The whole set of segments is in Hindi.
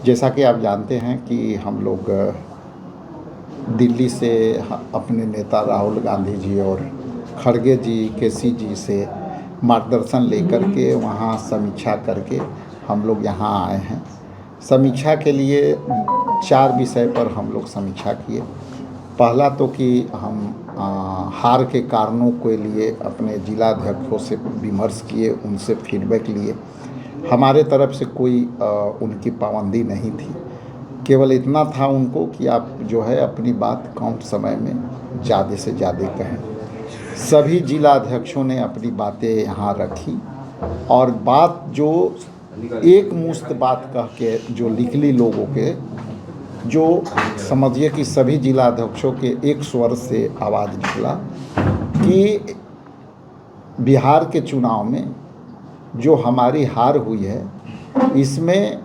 जैसा कि आप जानते हैं कि हम लोग दिल्ली से अपने नेता राहुल गांधी जी और खड़गे जी, केसी जी से मार्गदर्शन लेकर के वहाँ समीक्षा करके हम लोग यहाँ आए हैं। समीक्षा के लिए 4 विषय पर हम लोग समीक्षा किए। पहला तो कि हम हार के कारणों के लिए अपने जिला अध्यक्षों से विमर्श किए, उनसे फीडबैक लिए। हमारे तरफ से कोई उनकी पाबंदी नहीं थी, केवल इतना था उनको कि आप जो है अपनी बात कम समय में ज़्यादा से ज़्यादा कहें। सभी जिला अध्यक्षों ने अपनी बातें यहाँ रखी और बात जो एक मुश्त बात कह के जो निकली लोगों के, जो समझिए कि सभी जिला अध्यक्षों के एक स्वर से आवाज़ निकला कि बिहार के चुनाव में जो हमारी हार हुई है, इसमें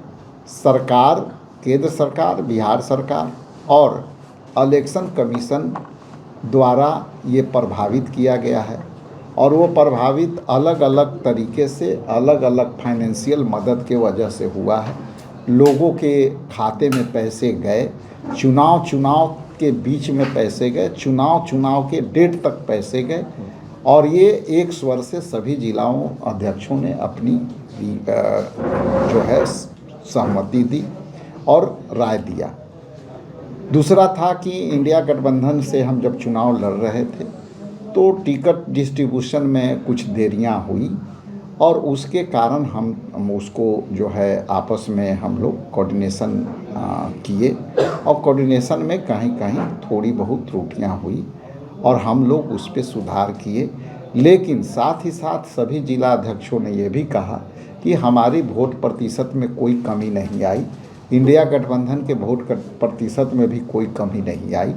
सरकार, केंद्र सरकार, बिहार सरकार और इलेक्शन कमीशन द्वारा ये प्रभावित किया गया है। और वो प्रभावित अलग अलग तरीके से, अलग अलग फाइनेंशियल मदद के वजह से हुआ है। लोगों के खाते में पैसे गए, चुनाव के बीच में पैसे गए, चुनाव के डेट तक पैसे गए, और ये एक स्वर से सभी जिलाओं अध्यक्षों ने अपनी जो है सहमति दी और राय दिया। दूसरा था कि इंडिया गठबंधन से हम जब चुनाव लड़ रहे थे तो टिकट डिस्ट्रीब्यूशन में कुछ देरियां हुई और उसके कारण हम उसको जो है आपस में हम लोग कोऑर्डिनेशन किए, और कोऑर्डिनेशन में कहीं कहीं थोड़ी बहुत त्रुटियां हुई और हम लोग उस पर सुधार किए। लेकिन साथ ही साथ सभी जिला अध्यक्षों ने ये भी कहा कि हमारी वोट प्रतिशत में कोई कमी नहीं आई, इंडिया गठबंधन के वोट प्रतिशत में भी कोई कमी नहीं आई।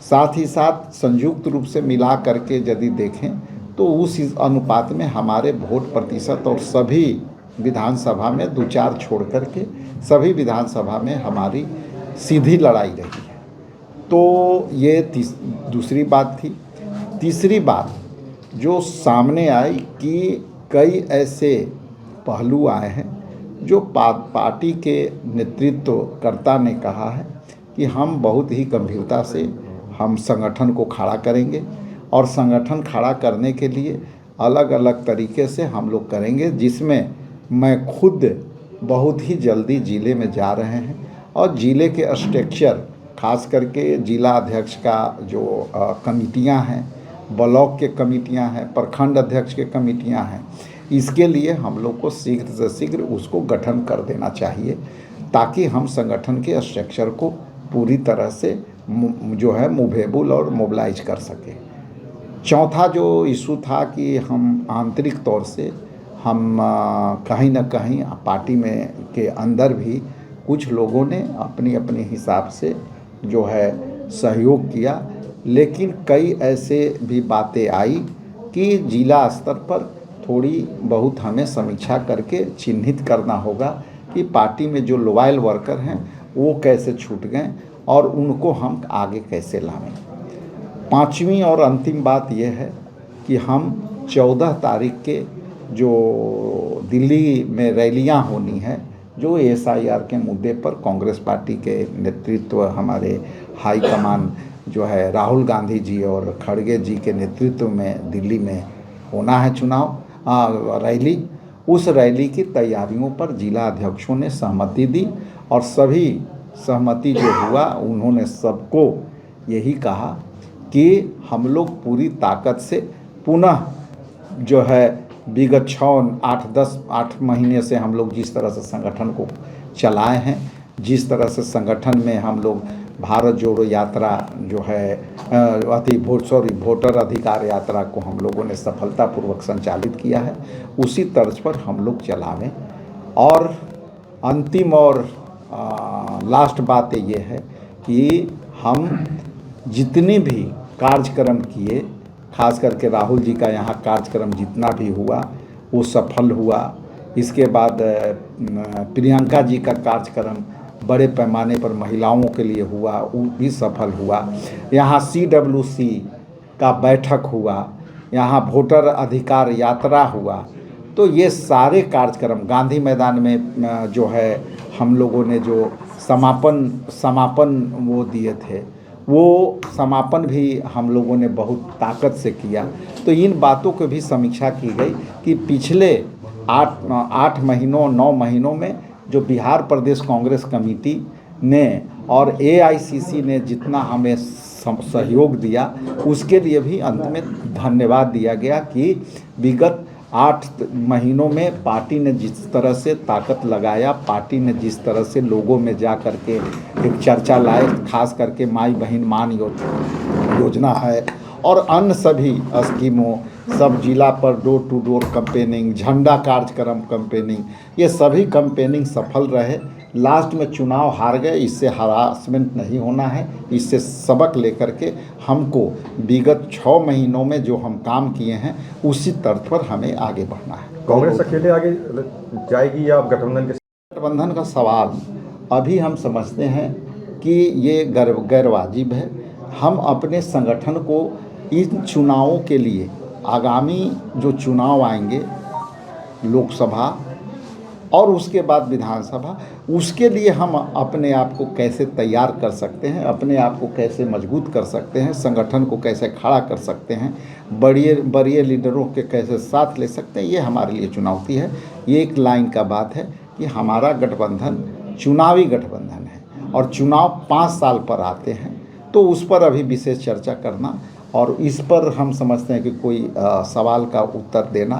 साथ ही साथ संयुक्त रूप से मिला करके यदि देखें तो उस अनुपात में हमारे वोट प्रतिशत और सभी विधानसभा में 2-4 छोड़ करके सभी विधानसभा में हमारी सीधी लड़ाई रही है। तो ये दूसरी बात थी। तीसरी बात जो सामने आई कि कई ऐसे पहलू आए हैं जो पार्टी के नेतृत्वकर्ता ने कहा है कि हम बहुत ही गंभीरता से हम संगठन को खड़ा करेंगे और संगठन खड़ा करने के लिए अलग अलग तरीके से हम लोग करेंगे, जिसमें मैं खुद बहुत ही जल्दी ज़िले में जा रहे हैं और ज़िले के स्ट्रक्चर, खास करके जिला अध्यक्ष का जो कमिटियां हैं, ब्लॉक के कमिटियां हैं, प्रखंड अध्यक्ष के कमिटियां हैं, इसके लिए हम लोग को शीघ्र से शीघ्र उसको गठन कर देना चाहिए ताकि हम संगठन के स्ट्रक्चर को पूरी तरह से जो है मूवेबल और मोबिलाइज कर सकें। चौथा जो इशू था कि हम आंतरिक तौर से हम कहीं ना कहीं पार्टी में के अंदर भी कुछ लोगों ने अपनी अपने हिसाब से जो है सहयोग किया, लेकिन कई ऐसे भी बातें आई कि जिला स्तर पर थोड़ी बहुत हमें समीक्षा करके चिन्हित करना होगा कि पार्टी में जो लॉयल वर्कर हैं वो कैसे छूट गए और उनको हम आगे कैसे लाएं। पांचवी और अंतिम बात यह है कि हम 14 तारीख के जो दिल्ली में रैलियां होनी है, जो SIR के मुद्दे पर कांग्रेस पार्टी के नेतृत्व, हमारे हाई कमान जो है राहुल गांधी जी और खड़गे जी के नेतृत्व में दिल्ली में होना है चुनाव रैली, उस रैली की तैयारियों पर जिला अध्यक्षों ने सहमति दी और सभी सहमति जो हुआ उन्होंने सबको यही कहा कि हम लोग पूरी ताकत से पुनः जो है विगत 8 महीने से हम लोग जिस तरह से संगठन को चलाए हैं, जिस तरह से संगठन में हम लोग भारत जोड़ो यात्रा जो है वोटर अधिकार यात्रा को हम लोगों ने सफलतापूर्वक संचालित किया है, उसी तर्ज पर हम लोग चलावें। और अंतिम और लास्ट बात ये है कि हम जितने भी कार्यक्रम किए, खास करके राहुल जी का यहाँ कार्यक्रम जितना भी हुआ वो सफल हुआ। इसके बाद प्रियंका जी का कार्यक्रम बड़े पैमाने पर महिलाओं के लिए हुआ, वो भी सफल हुआ। यहाँ CWC का बैठक हुआ, यहाँ वोटर अधिकार यात्रा हुआ। तो ये सारे कार्यक्रम गांधी मैदान में जो है हम लोगों ने जो समापन वो दिए थे, वो समापन भी हम लोगों ने बहुत ताकत से किया। तो इन बातों की भी समीक्षा की गई कि पिछले 8 महीनों 9 महीनों में जो बिहार प्रदेश कांग्रेस कमेटी ने और एआईसीसी ने जितना हमें सहयोग दिया, उसके लिए भी अंत में धन्यवाद दिया गया कि विगत 8 महीनों में पार्टी ने जिस तरह से ताकत लगाया, पार्टी ने जिस तरह से लोगों में जा कर के एक चर्चा लाए, खास करके माई बहन मान योजना है और अन्य सभी स्कीमों, सब जिला पर डोर टू डोर कैंपेनिंग, झंडा कार्यक्रम कैंपेनिंग, ये सभी कैंपेनिंग सफल रहे। लास्ट में चुनाव हार गए, इससे हरासमेंट नहीं होना है, इससे सबक लेकर के हमको विगत 6 महीनों में जो हम काम किए हैं उसी तर्ज पर हमें आगे बढ़ना है। कांग्रेस अकेले आगे जाएगी या गठबंधन के? गठबंधन का सवाल अभी हम समझते हैं कि ये गैर वाजिब है। हम अपने संगठन को इन चुनावों के लिए, आगामी जो चुनाव आएंगे लोकसभा और उसके बाद विधानसभा, उसके लिए हम अपने आप को कैसे तैयार कर सकते हैं, अपने आप को कैसे मजबूत कर सकते हैं, संगठन को कैसे खड़ा कर सकते हैं, बड़े लीडरों के कैसे साथ ले सकते हैं, ये हमारे लिए चुनौती है। ये एक लाइन का बात है कि हमारा गठबंधन चुनावी गठबंधन है और चुनाव 5 साल पर आते हैं, तो उस पर अभी विशेष चर्चा करना और इस पर हम समझते हैं कि कोई सवाल का उत्तर देना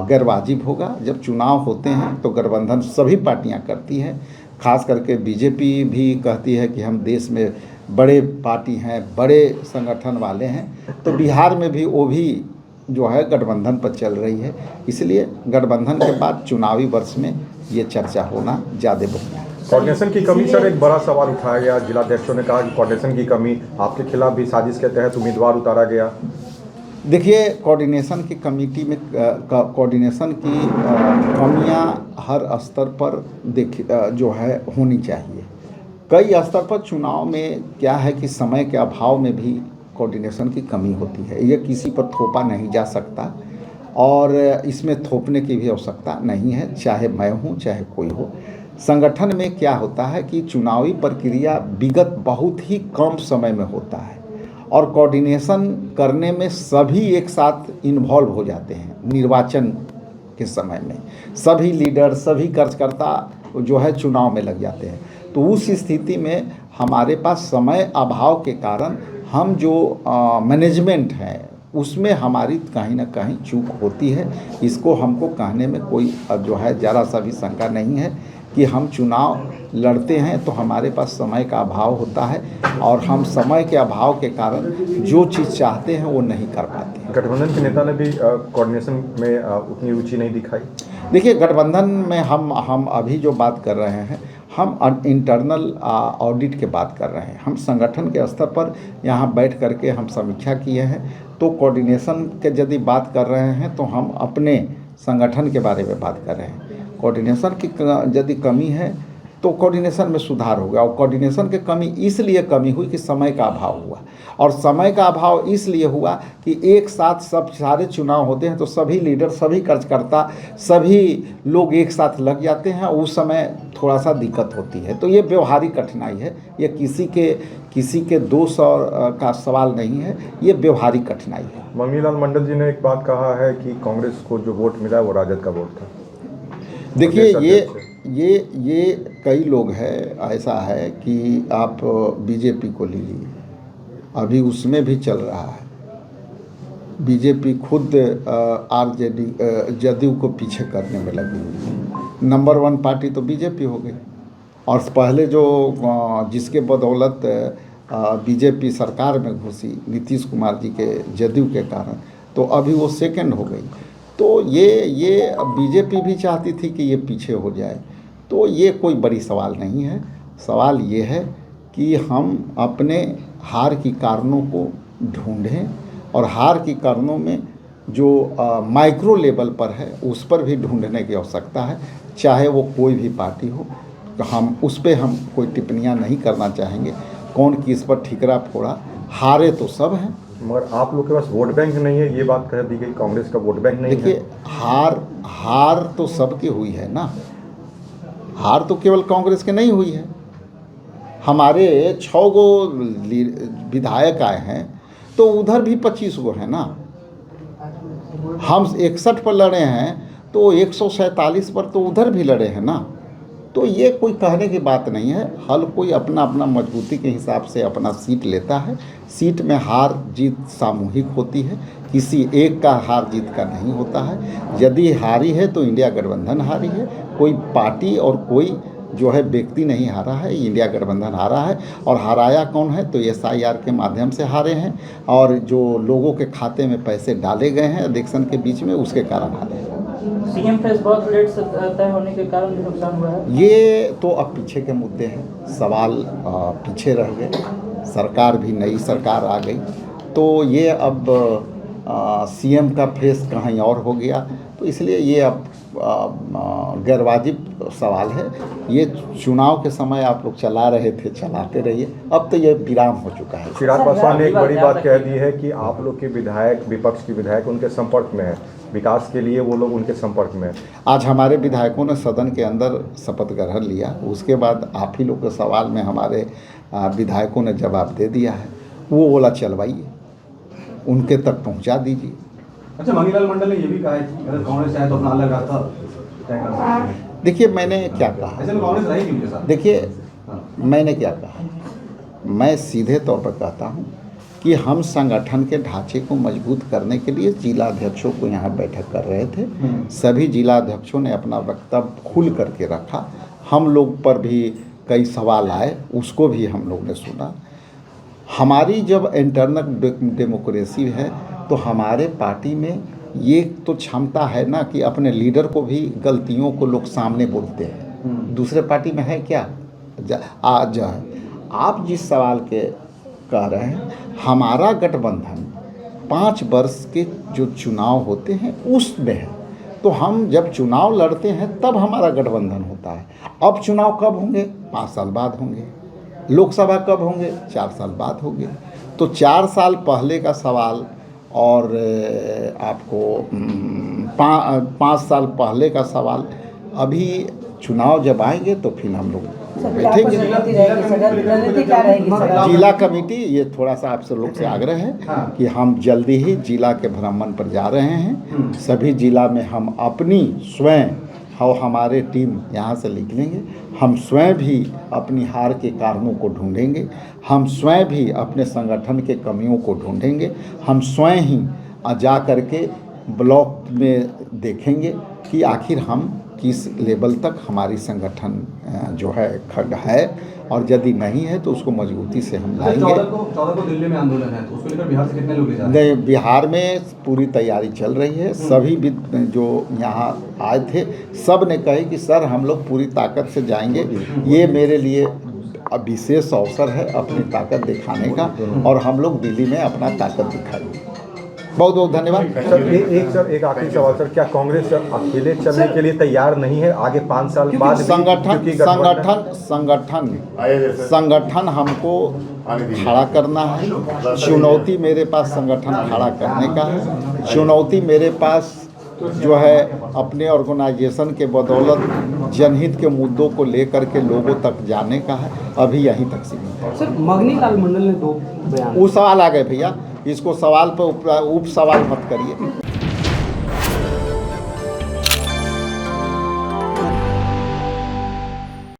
गैर वाजिब होगा। जब चुनाव होते हैं तो गठबंधन सभी पार्टियां करती हैं, खास करके बीजेपी भी कहती है कि हम देश में बड़े पार्टी हैं, बड़े संगठन वाले हैं, तो बिहार में भी वो भी जो है गठबंधन पर चल रही है। इसलिए गठबंधन के बाद चुनावी वर्ष में ये चर्चा होना ज़्यादा बढ़िया है। कोऑर्डिनेशन की कमी सर एक बड़ा सवाल उठाया गया, जिलाध्यक्षों ने कहा कि कोऑर्डिनेशन की कमी, आपके खिलाफ भी साजिश के तहत उम्मीदवार उतारा गया। देखिए, कोऑर्डिनेशन की कमेटी में कोऑर्डिनेशन की कमियां हर स्तर पर जो है होनी चाहिए। कई स्तर पर चुनाव में क्या है कि समय के अभाव में भी कोऑर्डिनेशन की कमी होती है, ये किसी पर थोपा नहीं जा सकता और इसमें थोपने की भी आवश्यकता नहीं है, चाहे मैं हूँ चाहे कोई हो। संगठन में क्या होता है कि चुनावी प्रक्रिया विगत बहुत ही कम समय में होता है और कोऑर्डिनेशन करने में सभी एक साथ इन्वॉल्व हो जाते हैं। निर्वाचन के समय में सभी लीडर, सभी कार्यकर्ता जो है चुनाव में लग जाते हैं, तो उस स्थिति में हमारे पास समय अभाव के कारण हम जो मैनेजमेंट है उसमें हमारी कहीं ना कहीं चूक होती है। इसको हमको कहने में कोई जो है ज़रा सा भी शंका नहीं है कि हम चुनाव लड़ते हैं तो हमारे पास समय का अभाव होता है और हम समय के अभाव के कारण जो चीज़ चाहते हैं वो नहीं कर पाते। गठबंधन के नेता ने भी कोऑर्डिनेशन में उतनी रुचि नहीं दिखाई। देखिए, गठबंधन में हम अभी जो बात कर रहे हैं, हम इंटरनल ऑडिट के बात कर रहे हैं। हम संगठन के स्तर पर यहाँ बैठ करके हम समीक्षा किए हैं, तो कोऑर्डिनेशन के यदि बात कर रहे हैं तो हम अपने संगठन के बारे में बात कर रहे हैं। कोऑर्डिनेशन की यदि कमी है तो कोऑर्डिनेशन में सुधार होगा और कोऑर्डिनेशन की कमी इसलिए कमी हुई कि समय का अभाव हुआ और समय का अभाव इसलिए हुआ कि एक साथ सारे चुनाव होते हैं तो सभी लीडर, सभी कार्यकर्ता, सभी लोग एक साथ लग जाते हैं, उस समय थोड़ा सा दिक्कत होती है। तो ये व्यवहारिक कठिनाई है, ये किसी के दोष और का सवाल नहीं है, ये व्यवहारिक कठिनाई है। मंगीलाल मंडल जी ने एक बात कहा है कि कांग्रेस को जो वोट मिला वो राजद का वोट था। देखिए, ये कई लोग हैं, ऐसा है कि आप बीजेपी को लीजिए, अभी उसमें भी चल रहा है। बीजेपी खुद जदयू को पीछे करने में लगी हुई है। नंबर 1 पार्टी तो बीजेपी हो गई और पहले जो जिसके बदौलत बीजेपी सरकार में घुसी नीतीश कुमार जी के जदयू के कारण, तो अभी वो सेकंड हो गई। तो ये बीजेपी भी चाहती थी कि ये पीछे हो जाए, तो ये कोई बड़ी सवाल नहीं है। सवाल ये है कि हम अपने हार की कारणों को ढूंढें और हार की कारणों में जो माइक्रो लेवल पर है उस पर भी ढूंढने की आवश्यकता है, चाहे वो कोई भी पार्टी हो। हम उस पर हम कोई टिप्पणियां नहीं करना चाहेंगे, कौन किस पर ठिकरा फोड़ा, हारे तो सब हैं। मगर आप लोग के पास वोट बैंक नहीं है, ये बात कह दी गई, कांग्रेस का वोट बैंक नहीं है। देखिए, हार तो सबकी हुई है ना, हार तो केवल कांग्रेस के नहीं हुई है, हमारे 6 गो विधायक आए हैं तो उधर भी 25 गो हैं ना। हम 61 पर लड़े हैं तो 147 पर तो उधर भी लड़े हैं ना। तो ये कोई कहने की बात नहीं है। हल कोई अपना अपना मजबूती के हिसाब से अपना सीट लेता है। सीट में हार जीत सामूहिक होती है, किसी एक का हार जीत का नहीं होता है। यदि हारी है तो इंडिया गठबंधन हारी है, कोई पार्टी और कोई जो है व्यक्ति नहीं हारा है, इंडिया गठबंधन हारा है। और हराया कौन है तो SIR के माध्यम से हारे हैं, और जो लोगों के खाते में पैसे डाले गए हैं इलेक्शन के बीच में, उसके कारण हारे हैं। सीएम फेस बहुत लेट से तय होने के कारण भी नुकसान हुआ है। ये तो अब पीछे के मुद्दे हैं, सवाल पीछे रह गए। सरकार भी नई सरकार आ गई तो ये अब CM का फेस कहीं और हो गया, तो इसलिए ये अब गैरवाजिब सवाल है। ये चुनाव के समय आप लोग चला रहे थे, चलाते रहिए, अब तो ये विराम हो चुका है। चिराग पासवान ने एक बड़ी बात कह दी है कि आप लोग के विधायक, विपक्ष के विधायक उनके संपर्क में है, विकास के लिए वो लोग उनके संपर्क में है। आज हमारे विधायकों ने सदन के अंदर शपथ ग्रहण लिया, उसके बाद आप ही लोग के सवाल में हमारे विधायकों ने जवाब दे दिया है। वो बोला चलवाइए, उनके तक पहुंचा दीजिए। अच्छा, मंगीलाल मंडल ने ये भी कहा है कि अगर कांग्रेस चाहे तो अपना अलग रास्ता तय कर सकती है। देखिए मैंने क्या कहा, ऐसे में कांग्रेस रहेगी उनके साथ। देखिए मैंने क्या कहा, मैं सीधे तौर पर कहता हूं कि हम संगठन के ढांचे को मजबूत करने के लिए जिला अध्यक्षों को यहाँ बैठक कर रहे थे। सभी जिला अध्यक्षों ने अपना वक्तव्य खुल करके रखा। हम लोग पर भी कई सवाल आए, उसको भी हम लोग ने सुना। हमारी जब इंटरनल डेमोक्रेसी है तो हमारे पार्टी में ये तो क्षमता है ना कि अपने लीडर को भी गलतियों को लोग सामने बोलते हैं। दूसरे पार्टी में है क्या? आज आप जिस सवाल के कह रहे हैं, हमारा गठबंधन 5 वर्ष के जो चुनाव होते हैं उसमें है, तो हम जब चुनाव लड़ते हैं तब हमारा गठबंधन होता है। अब चुनाव कब होंगे? 5 साल बाद होंगे। लोकसभा कब होंगे? 4 साल बाद होंगे। तो 4 साल पहले का सवाल और आपको 5 साल पहले का सवाल, अभी चुनाव जब आएंगे तो फिर हम लोग बैठेंगे। जिला कमेटी, ये थोड़ा सा आप सब लोग से आग्रह है कि हम जल्दी ही जिला के भ्रमण पर जा रहे हैं। सभी जिला में हम अपनी स्वयं और हमारे टीम यहाँ से निकलेंगे। हम स्वयं भी अपनी हार के कारणों को ढूंढेंगे, हम स्वयं भी अपने संगठन के कमियों को ढूंढेंगे, हम स्वयं ही जा कर के ब्लॉक में देखेंगे कि आखिर हम किस लेवल तक हमारी संगठन जो है खड़ा है, और यदि नहीं है तो उसको मजबूती से हम लाएंगे। 14 को दिल्ली में आंदोलन है, तो उसको लेकर बिहार से कितने लोग ले जा रहे हैं? नहीं, बिहार में पूरी तैयारी चल रही है। सभी जो यहाँ आए थे सब ने कहे कि सर हम लोग पूरी ताकत से जाएंगे। ये मेरे लिए विशेष अवसर है अपनी ताकत दिखाने का, और हम लोग दिल्ली में अपना ताकत दिखाएंगे। बहुत बहुत धन्यवाद। सर एक आखिरी सवाल सर, क्या कांग्रेस अकेले चलने के लिए तैयार नहीं है आगे 5 साल बाद? संगठन हमको खड़ा करना है। चुनौती मेरे पास संगठन खड़ा करने का है। चुनौती मेरे पास जो है अपने ऑर्गेनाइजेशन के बदौलत जनहित के मुद्दों को लेकर के लोगों तक जाने का है। अभी यहीं तक सीमित है। सर, मंगीलाल मंडल ने 2 बयान, वो सवाल आ गए भैया, इसको सवाल पर उप सवाल मत करिए।